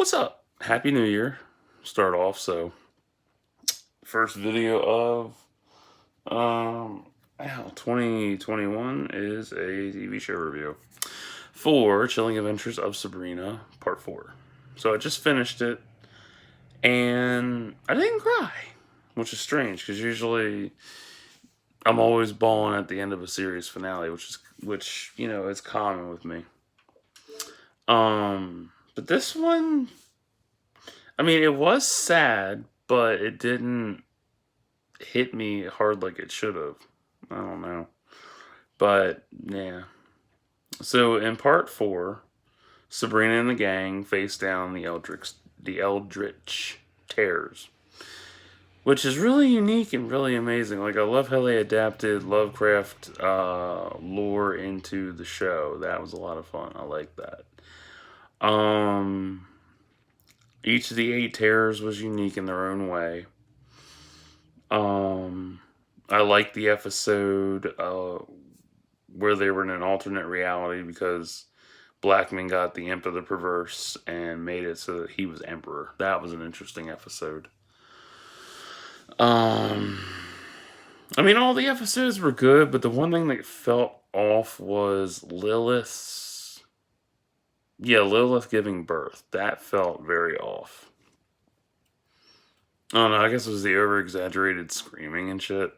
What's up? Happy New Year. Start off, so first video of 2021 is a TV show review for Chilling Adventures of Sabrina Part 4. So I just finished it and I didn't cry, which is strange because usually I'm always bawling at the end of a series finale, which is common with me. But this one, I mean, it was sad, but it didn't hit me hard like it should have. I don't know. But yeah. So in part 4, Sabrina and the gang face down the Eldritch Terrors, which is really unique and really amazing. Like, I love how they adapted Lovecraft lore into the show. That was a lot of fun. I like that. Each of the 8 terrors was unique in their own way. I like the episode where they were in an alternate reality because Blackman got the Imp of the Perverse and made it so that he was Emperor. That was an interesting episode. I mean, all the episodes were good, but the one thing that felt off was Lilith. Yeah, Lilith giving birth. That felt very off. I don't know, I guess it was the over-exaggerated screaming and shit.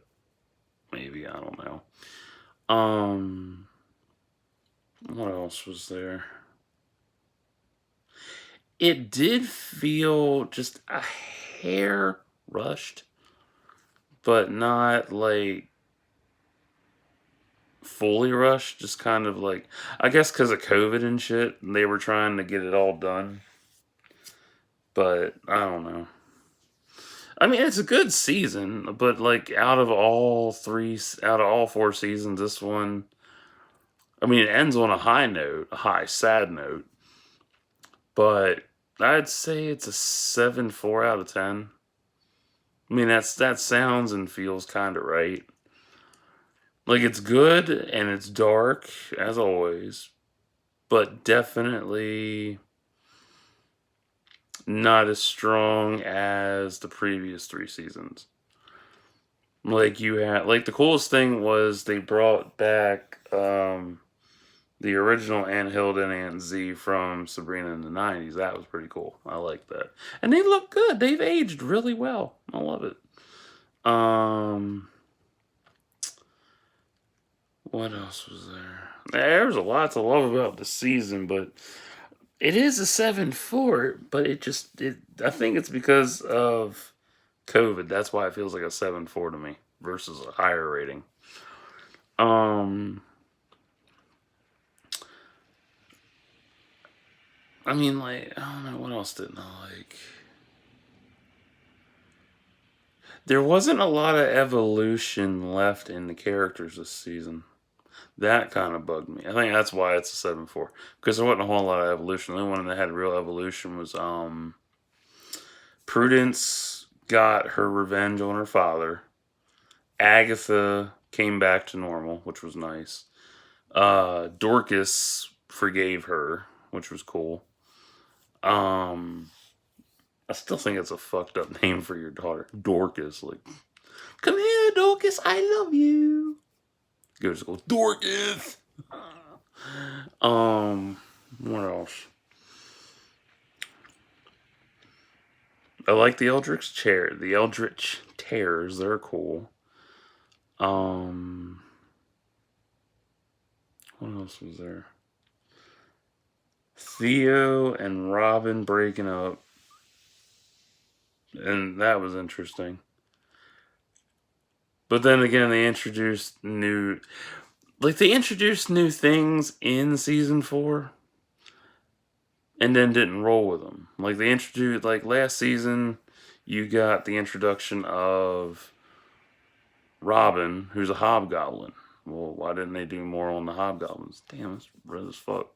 Maybe, I don't know. What else was there? It did feel just a hair rushed, but not like fully rushed. Just kind of like, I guess because of COVID and shit, they were trying to get it all done. But I don't know. I mean, it's a good season, but like out of all 4 seasons, this one, I mean, it ends on a high note, a high sad note. But I'd say it's a 7.4 out of 10. I mean, that sounds and feels kind of right. Like, it's good and it's dark as always, but definitely not as strong as the previous 3 seasons. Like, the coolest thing was they brought back the original Aunt Hilda and Aunt Z from Sabrina in the 90s. That was pretty cool. I like that. And they look good. They've aged really well. I love it. What else was there? There's a lot to love about the season, but it is a 7.4, but I think it's because of COVID. That's why it feels like a 7.4 to me versus a higher rating. I mean, like, I don't know, what else didn't I like? There wasn't a lot of evolution left in the characters this season. That kind of bugged me. I think that's why it's a 7.4. Because there wasn't a whole lot of evolution. The only one that had real evolution was Prudence got her revenge on her father. Agatha came back to normal, which was nice. Dorcas forgave her, which was cool. I still think it's a fucked up name for your daughter. Dorcas. Like, come here, Dorcas, I love you. Go to school. Dorcas! What else? I like the Eldritch Terrors. They're cool. What else was there? Theo and Robin breaking up. And that was interesting. But then again, they introduced new things in season 4 and then didn't roll with them. Like, they introduced, like, last season, you got the introduction of Robin, who's a hobgoblin. Well, why didn't they do more on the hobgoblins? Damn, it's red as fuck.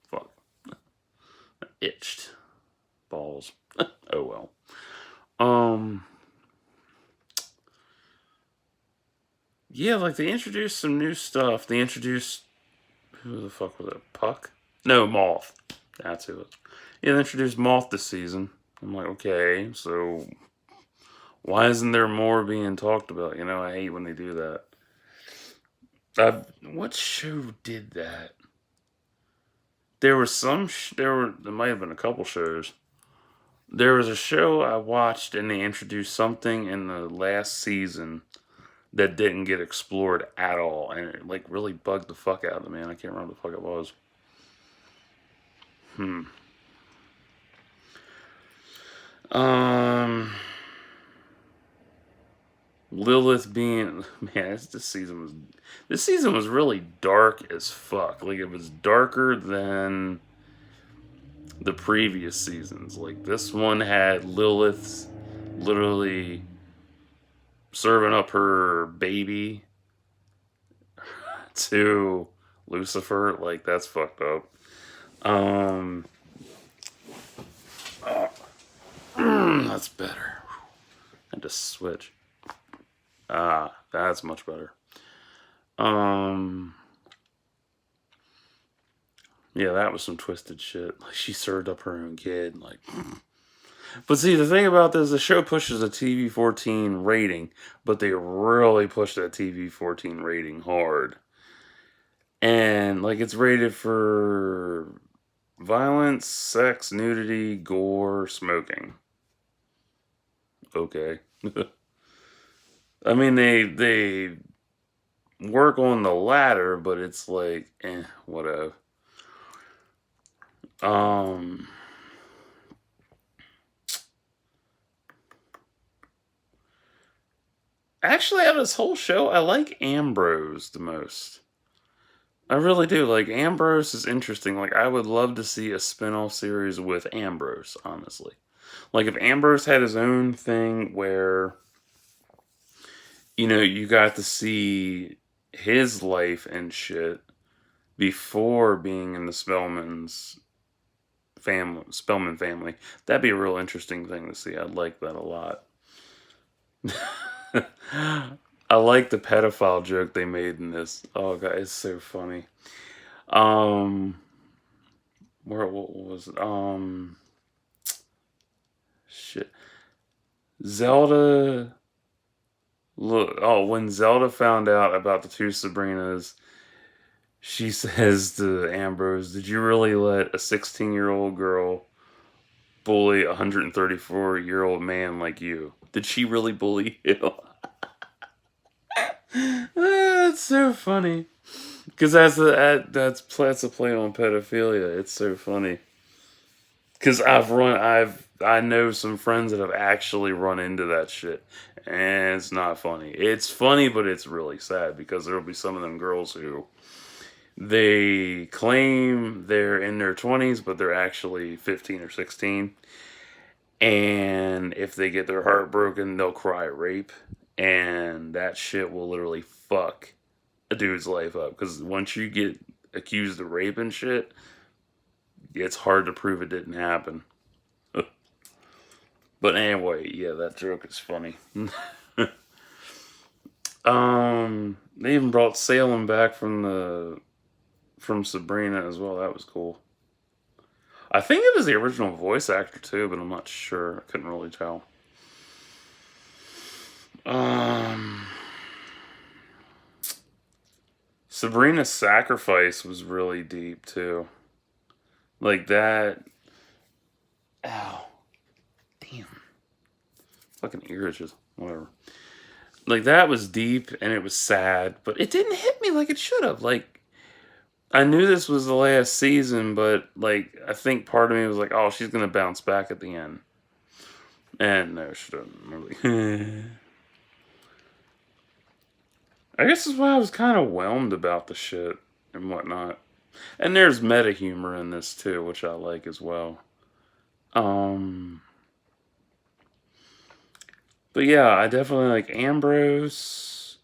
Fuck. Itched. Balls. Oh well. Yeah, like, they introduced some new stuff. They introduced, who the fuck was it? Puck? No, Moth. That's who it. Yeah, they introduced Moth this season. I'm like, okay, so why isn't there more being talked about? You know, I hate when they do that. What show did that? There was there might have been a couple shows. There was a show I watched and they introduced something in the last season that didn't get explored at all, and it like really bugged the fuck out of me. And I can't remember what the fuck it was. Hmm. Um. Lilith being man, this season was really dark as fuck. Like it was darker than the previous seasons. Like this one had Lilith literally serving up her baby to Lucifer. Like that's fucked up. Um, oh, that's better. I just switch. Ah, that's much better. Um, yeah, that was some twisted shit. Like she served up her own kid. Like, but see, the thing about this, the show pushes a TV-14 rating, but they really push that TV-14 rating hard. And like, it's rated for violence, sex, nudity, gore, smoking. Okay. I mean, they work on the latter, but it's like, whatever. Um, Actually, out of this whole show, I like Ambrose the most. I really do. Like, Ambrose is interesting. Like, I would love to see a spin off series with Ambrose, honestly. Like, if Ambrose had his own thing where, you got to see his life and shit before being in the Spellman family, that'd be a real interesting thing to see. I'd like that a lot. I like the pedophile joke they made in this. Oh god, it's so funny. Um, what was it? Shit. Zelda. Look. Oh, when Zelda found out about the two Sabrinas, she says to Ambrose, "Did you really let a 16-year-old girl bully a 134-year-old man like you? Did she really bully you?" That's so funny. Because that's a play on pedophilia. It's so funny. Because I know some friends that have actually run into that shit, and it's not funny. It's funny, but it's really sad because there'll be some of them girls who they claim they're in their 20s, but they're actually 15 or 16. And if they get their heart broken, they'll cry rape, and that shit will literally fuck a dude's life up. Because once you get accused of rape and shit, it's hard to prove it didn't happen. But anyway, yeah, that joke is funny. They even brought Salem back from Sabrina as well. That was cool. I think it was the original voice actor too, but I'm not sure. I couldn't really tell. Um, Sabrina's sacrifice was really deep too. Like that. Ow, damn, fucking ears just whatever. Like that was deep and it was sad, but it didn't hit me like it should have. Like I knew this was the last season, but like I think part of me was like, oh, she's gonna bounce back at the end. And no, she doesn't. Really. I guess that's why I was kind of whelmed about the shit and whatnot. And there's meta humor in this too, which I like as well. Um, but yeah, I definitely like Ambrose.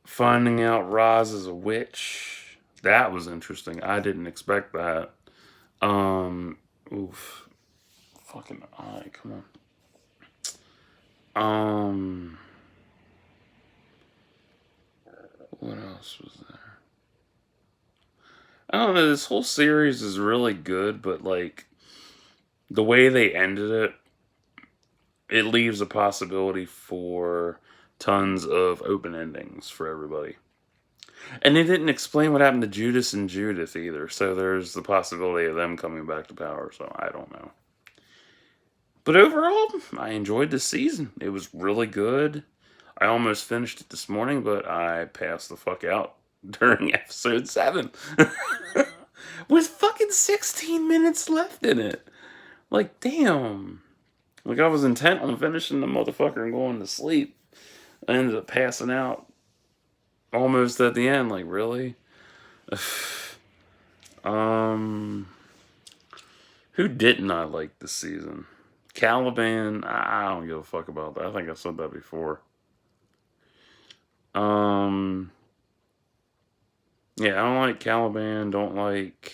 Finding out Roz is a witch. That was interesting. I didn't expect that. Um, oof. Fucking eye, come on. What else was there? I don't know. This whole series is really good, but like the way they ended it, it leaves a possibility for tons of open endings for everybody. And they didn't explain what happened to Judas and Judith either, so there's the possibility of them coming back to power, so I don't know. But overall, I enjoyed the season. It was really good. I almost finished it this morning, but I passed the fuck out during episode 7. With fucking 16 minutes left in it. Like, damn. Like, I was intent on finishing the motherfucker and going to sleep. I ended up passing out almost at the end. Like, really? um, who didn't I like this season? Caliban. I don't give a fuck about that. I think I said that before. Um, yeah, I don't like Caliban. Don't like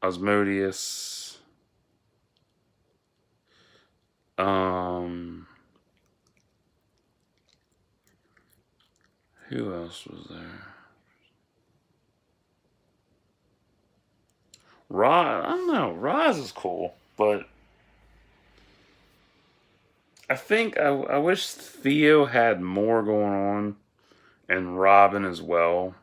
Osmodius. Um, who else was there? Roz, I don't know. Roz is cool, but I think I wish Theo had more going on, and Robin as well.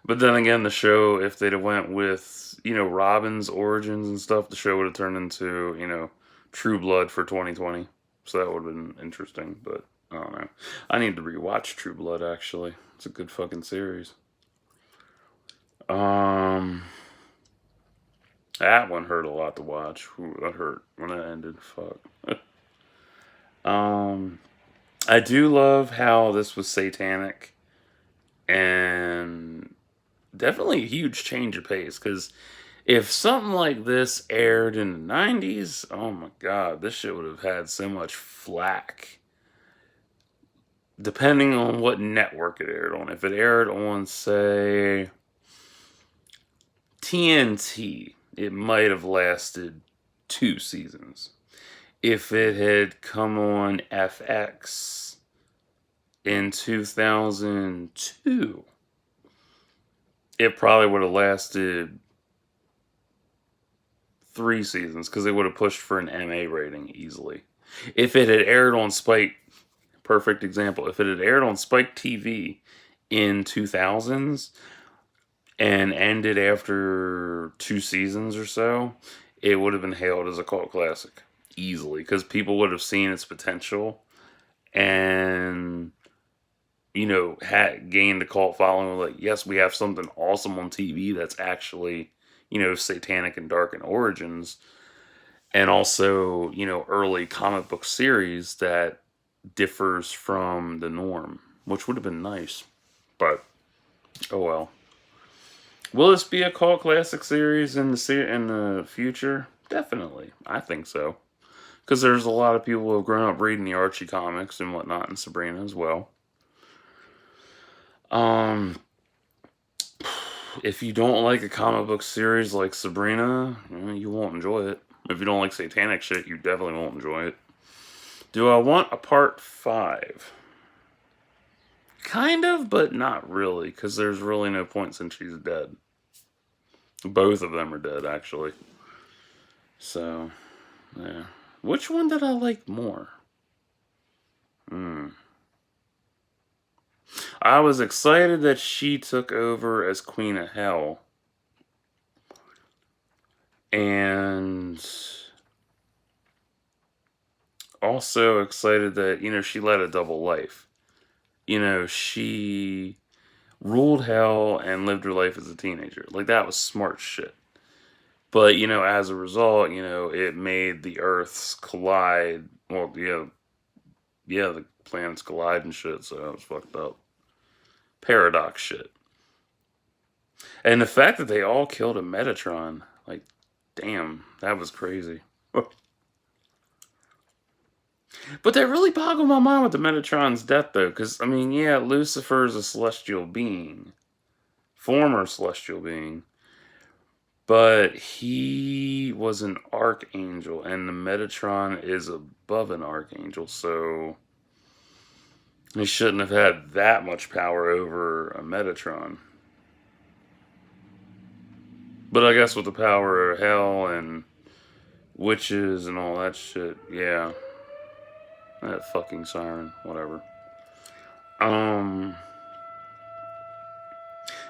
But then again, the show, if they'd have went with Robin's origins and stuff, the show would have turned into True Blood for 2020. So that would have been interesting. But I don't know. I need to rewatch True Blood. Actually, it's a good fucking series. Um, that one hurt a lot to watch. Ooh, that hurt when it ended. Fuck. um, I do love how this was satanic and definitely a huge change of pace because if something like this aired in the 90s, oh my god, this shit would have had so much flack. Depending on what network it aired on. If it aired on, say, TNT, it might have lasted 2 seasons. If it had come on FX in 2002, it probably would have lasted 3 seasons because they would have pushed for an MA rating easily. If it had aired on Spike, perfect example, if it had aired on Spike TV in 2000s and ended after 2 seasons or so, it would have been hailed as a cult classic easily because people would have seen its potential and had gained a cult following. Like, yes, we have something awesome on TV that's actually satanic and dark in origins, and also early comic book series that differs from the norm, which would have been nice. But oh well. Will this be a cult classic series in the future? Definitely, I think so. Because there's a lot of people who have grown up reading the Archie comics and whatnot, and Sabrina as well. Um, if you don't like a comic book series like Sabrina, you won't enjoy it. If you don't like satanic shit, you definitely won't enjoy it. Do I want a part 5? Kind of, but not really, because there's really no point since she's dead. Both of them are dead, actually. So, yeah. Which one did I like more? I was excited that she took over as Queen of Hell. And also excited that, she led a double life. She ruled hell and lived her life as a teenager. Like, that was smart shit. But, as a result, it made the Earths collide. Well, the planets collide and shit, so that was fucked up. Paradox shit. And the fact that they all killed a Metatron, like, damn, that was crazy. But that really boggled my mind with the Metatron's death, though, because, Lucifer is a celestial being. Former celestial being. But he was an archangel, and the Metatron is above an archangel, so he shouldn't have had that much power over a Metatron. But I guess with the power of hell and witches and all that shit, yeah, that fucking siren, whatever. Um,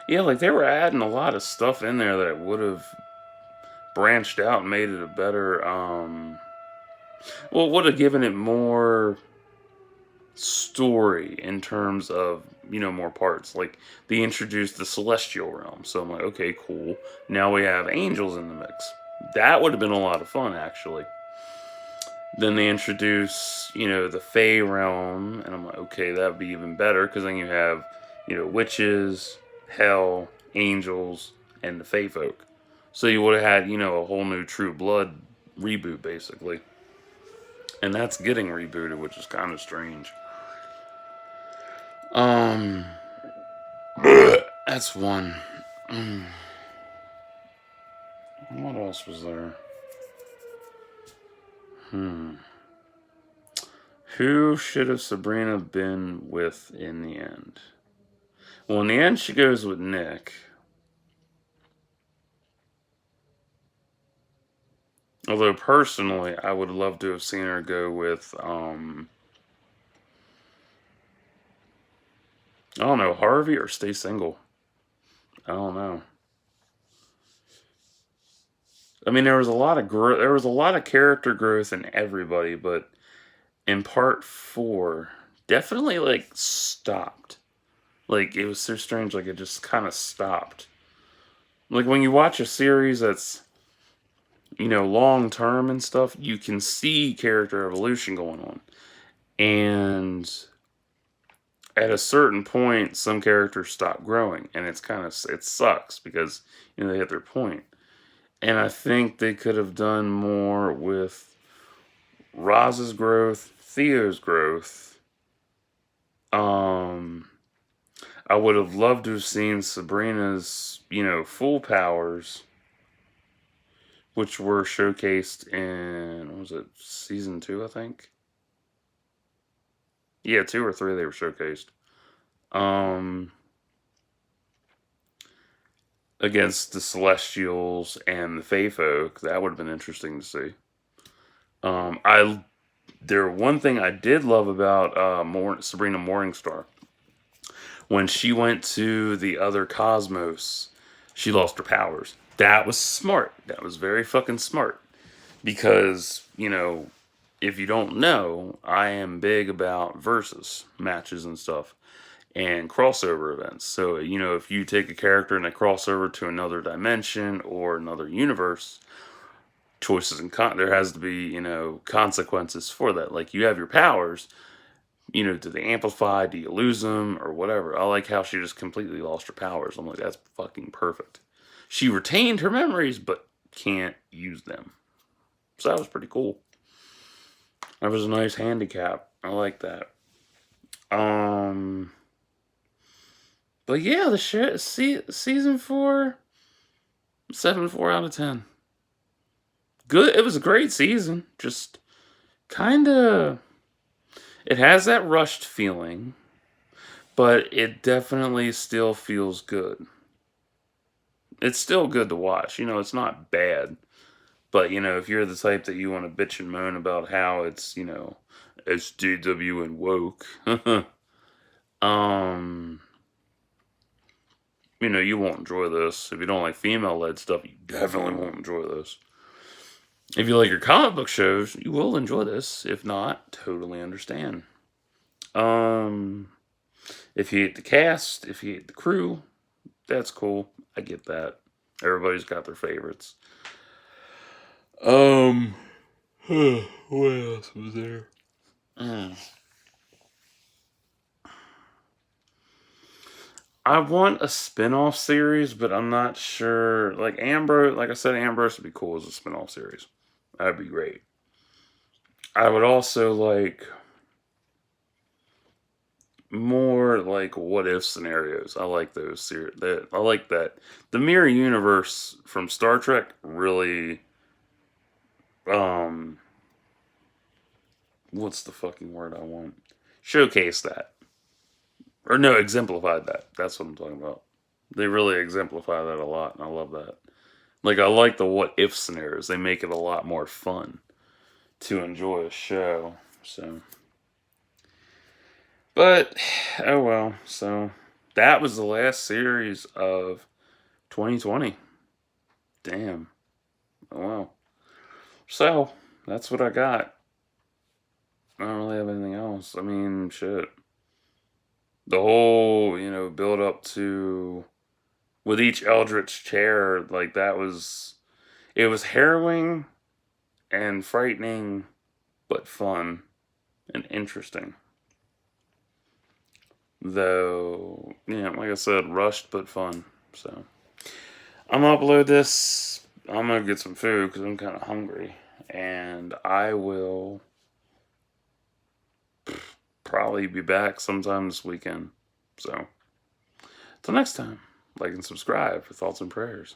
yeah, like they were adding a lot of stuff in there that would have branched out and made it a better, well, would have given it more story in terms of more parts. Like they introduced the celestial realm, so I'm like, okay, cool. Now we have angels in the mix. That would have been a lot of fun, actually. Then they introduce the Fey realm, and I'm like, okay, that would be even better because then you have witches, hell, angels, and the Fey folk. So you would have had a whole new True Blood reboot basically, and that's getting rebooted, which is kind of strange. Um, that's one. Mm. What else was there? Hmm. Who should have Sabrina been with in the end? Well, in the end, she goes with Nick. Although personally, I would love to have seen her go with I don't know, Harvey or stay single. I don't know. I mean, there was a lot of there was a lot of character growth in everybody, but in part 4, definitely like stopped. Like it was so strange, like it just kind of stopped. Like when you watch a series that's long term and stuff, you can see character evolution going on. And at a certain point, some characters stop growing, and it sucks because they hit their point. And I think they could have done more with Roz's growth, Theo's growth. Um, I would have loved to have seen Sabrina's, full powers, which were showcased in, what was it, season 2, I think? Yeah, 2 or 3 they were showcased. Um, against the Celestials and the Fae folk, that would have been interesting to see. I one thing I did love about Sabrina Morningstar, when she went to the other cosmos, she lost her powers. That was smart. That was very fucking smart. Because, if you don't know, I am big about versus matches and stuff and crossover events. So, if you take a character and they cross over to another dimension or another universe, choices and there has to be, consequences for that. Like you have your powers, do they amplify? Do you lose them or whatever? I like how she just completely lost her powers. I'm like, that's fucking perfect. She retained her memories, but can't use them. So that was pretty cool. That was a nice handicap. I like that. Um, but yeah, the shit. Season 4, 7.4 out of 10. Good. It was a great season. Just kind of. It has that rushed feeling, but it definitely still feels good. It's still good to watch. It's not bad. But, if you're the type that you want to bitch and moan about how it's, SJW and woke, um, you won't enjoy this. If you don't like female-led stuff, you definitely won't enjoy this. If you like your comic book shows, you will enjoy this. If not, totally understand. If you hate the cast, if you hate the crew, that's cool. I get that. Everybody's got their favorites. What else was there? I want a spin-off series, but I'm not sure. Like Ambrose, like I said, Ambrose would be cool as a spin-off series. That'd be great. I would also like more like what if scenarios. I like those series. I like that. The Mirror Universe from Star Trek really what's the fucking word I want? Showcase that. Or no, exemplified that. That's what I'm talking about. They really exemplify that a lot, and I love that. Like, I like the what if scenarios. They make it a lot more fun to enjoy a show. So, but oh well. So that was the last series of 2020. Damn. Oh well. So that's what I got. I don't really have anything else. I mean, shit. The whole, build up to with each Eldritch chair, like that was it was harrowing and frightening, but fun and interesting. Though, like I said, rushed but fun. So I'm gonna upload this. I'm gonna get some food because I'm kind of hungry, and I will probably be back sometime this weekend. So, till next time, like and subscribe for thoughts and prayers.